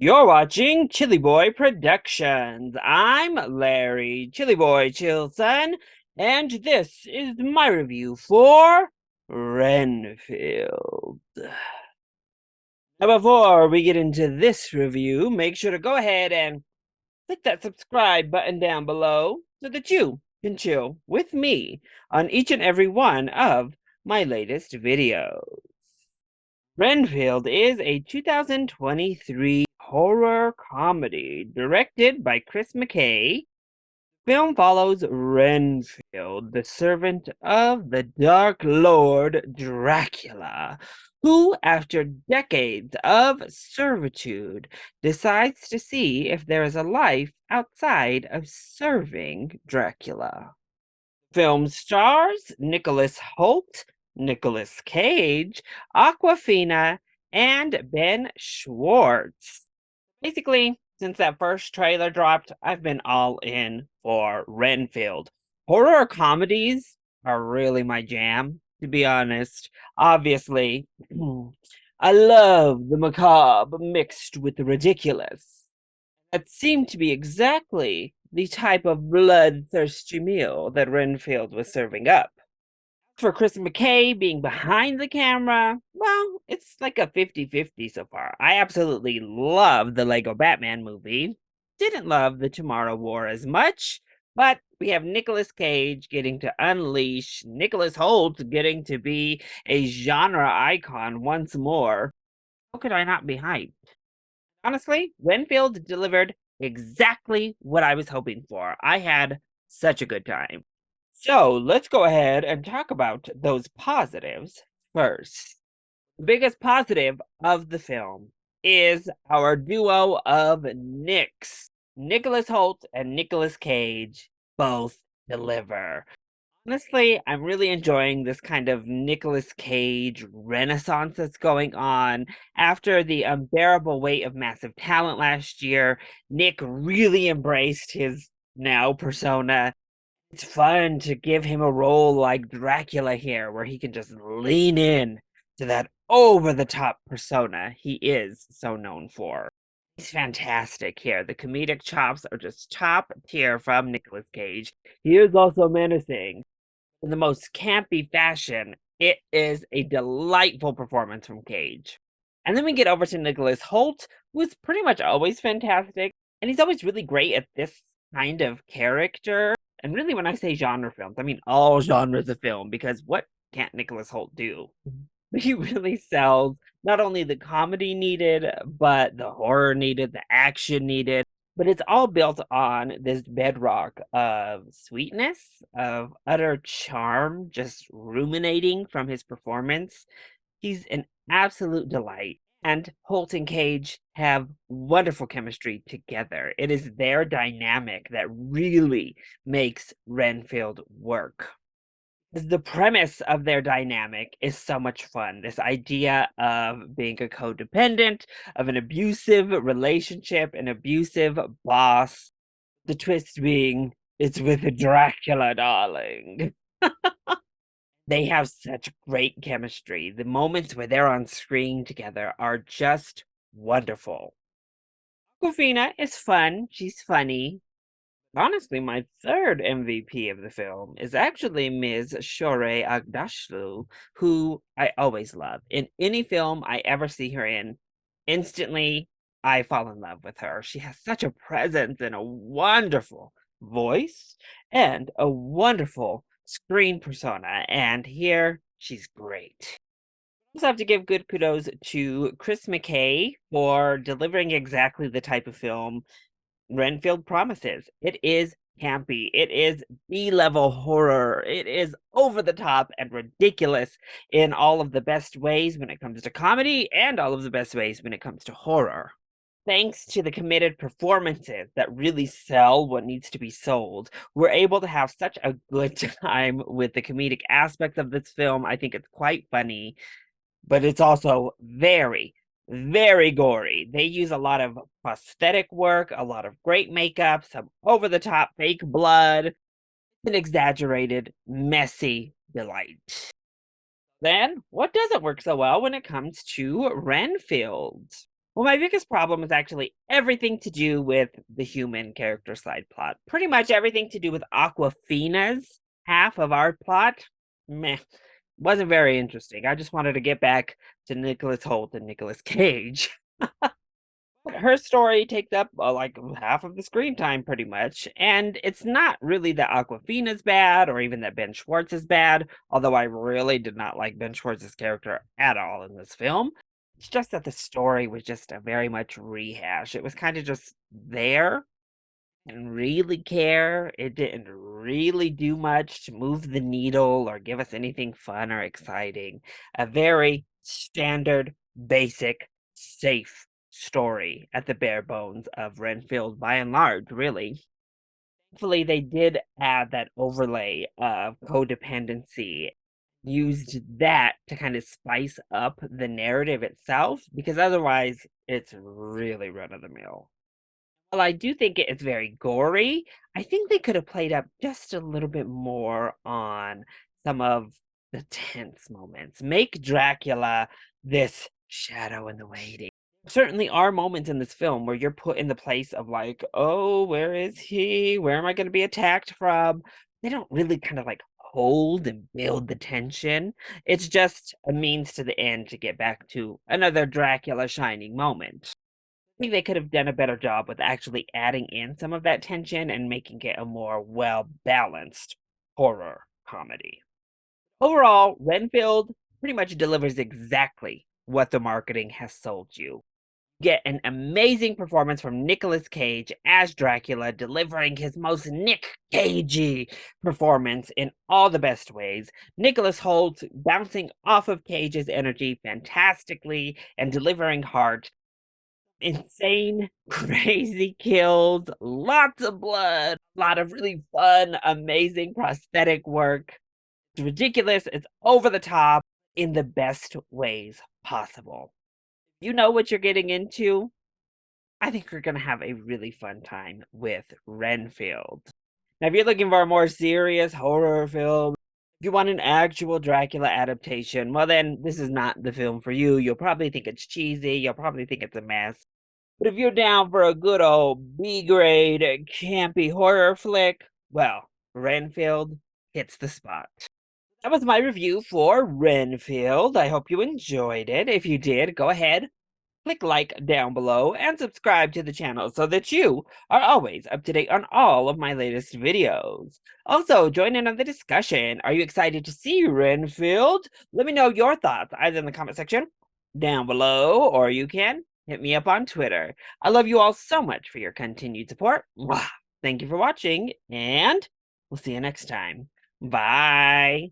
You're watching ChillyBoy Productions. I'm Larry ChillyBoy Chilson, and this is my review for Renfield. Now, before we get into this review, make sure to go ahead and click that subscribe button down below so that you can chill with me on each and every one of my latest videos. Renfield is a 2023 horror comedy directed by Chris McKay. Film follows Renfield, the servant of the Dark Lord Dracula, who, after decades of servitude, decides to see if there is a life outside of serving Dracula. Film stars Nicholas Hoult, Nicolas Cage, Aquafina, and Ben Schwartz. Basically, since that first trailer dropped, I've been all in for Renfield. Horror comedies are really my jam, to be honest. Obviously, I love the macabre mixed with the ridiculous. That seemed to be exactly the type of bloodthirsty meal that Renfield was serving up. For Chris McKay being behind the camera, well, it's like a 50-50 so far. I absolutely love the Lego Batman movie. Didn't love the Tomorrow War as much, but we have Nicolas Cage getting to unleash, Nicholas Hoult getting to be a genre icon once more. How could I not be hyped? Honestly, Renfield delivered exactly what I was hoping for. I had such a good time. So let's go ahead and talk about those positives first. The biggest positive of the film is our duo of Nicks. Nicholas Hoult and Nicolas Cage both deliver. Honestly, I'm really enjoying this kind of Nicolas Cage renaissance that's going on. After the unbearable weight of massive talent last year, Nick really embraced his now persona. It's fun to give him a role like Dracula here, where he can just lean in to that over the top persona he is so known for. He's fantastic here. The comedic chops are just top tier from Nicolas Cage. He is also menacing in the most campy fashion. It is a delightful performance from Cage. And then we get over to Nicholas Hoult, who is pretty much always fantastic, and he's always really great at this kind of character. And really, when I say genre films, I mean all genres of film, because what can't Nicholas Hoult do? He really sells not only the comedy needed, but the horror needed, the action needed, but it's all built on this bedrock of sweetness, of utter charm, just ruminating from his performance. He's an absolute delight. And Holt and Cage have wonderful chemistry together. It is their dynamic that really makes Renfield work. The premise of their dynamic is so much fun. This idea of being a codependent, of an abusive relationship, an abusive boss. The twist being it's with Dracula, darling. They have such great chemistry. The moments where they're on screen together are just wonderful. Aquafina is fun. She's funny. Honestly, my third MVP of the film is actually Ms. Shore Agdashlu, who I always love. In any film I ever see her in, instantly I fall in love with her. She has such a presence and a wonderful voice and a wonderful screen persona, and here she's great. I also have to give good kudos to Chris McKay for delivering exactly the type of film Renfield promises. It is campy. It is B-level horror. It is over the top and ridiculous in all of the best ways when it comes to comedy and all of the best ways when it comes to horror. Thanks to the committed performances that really sell what needs to be sold, we're able to have such a good time with the comedic aspects of this film. I think it's quite funny, but it's also very, very gory. They use a lot of prosthetic work, a lot of great makeup, some over the top fake blood, an exaggerated, messy delight. Then, what doesn't work so well when it comes to Renfield? Well, my biggest problem is actually everything to do with the human character side plot. Pretty much everything to do with Aquafina's half of our plot. Meh. Wasn't very interesting. I just wanted to get back to Nicholas Holt and Nicolas Cage. Her story takes up like half of the screen time pretty much, and it's not really that Aquafina's bad or even that Ben Schwartz is bad, although I really did not like Ben Schwartz's character at all in this film. It's just that the story was just a very much rehash. It was kind of just there and really care. It didn't really do much to move the needle or give us anything fun or exciting. A very standard, basic, safe story at the bare bones of Renfield by and large, really. Thankfully, they did add that overlay of codependency, used that to kind of spice up the narrative itself, because otherwise it's really run of the mill. While I do think it is very gory, I think they could have played up just a little bit more on some of the tense moments. Make Dracula this shadow in the waiting. Certainly are moments in this film where you're put in the place of like, oh, where is he? Where am I going to be attacked from? They don't really kind of like hold and build the tension. It's just a means to the end to get back to another Dracula shining moment. Think they could have done a better job with actually adding in some of that tension and making it a more well-balanced horror comedy. Overall, Renfield pretty much delivers exactly what the marketing has sold you. Get an amazing performance from Nicolas Cage as Dracula, delivering his most Nick Cagey performance in all the best ways. Nicholas Hoult bouncing off of Cage's energy fantastically and delivering heart. Insane, crazy kills, lots of blood, a lot of really fun, amazing prosthetic work. It's ridiculous, it's over the top in the best ways possible. You know what you're getting into. I think you're gonna have a really fun time with Renfield. Now, if you're looking for a more serious horror film, if you want an actual Dracula adaptation, well, then this is not the film for you. You'll probably think it's cheesy, you'll probably think it's a mess. But if you're down for a good old B grade campy horror flick, well, Renfield hits the spot. That was my review for Renfield. I hope you enjoyed it. If you did, go ahead, click like down below, and subscribe to the channel so that you are always up to date on all of my latest videos. Also, join in on the discussion. Are you excited to see Renfield? Let me know your thoughts either in the comment section down below, or you can hit me up on Twitter. I love you all so much for your continued support. Mwah. Thank you for watching, and we'll see you next time. Bye.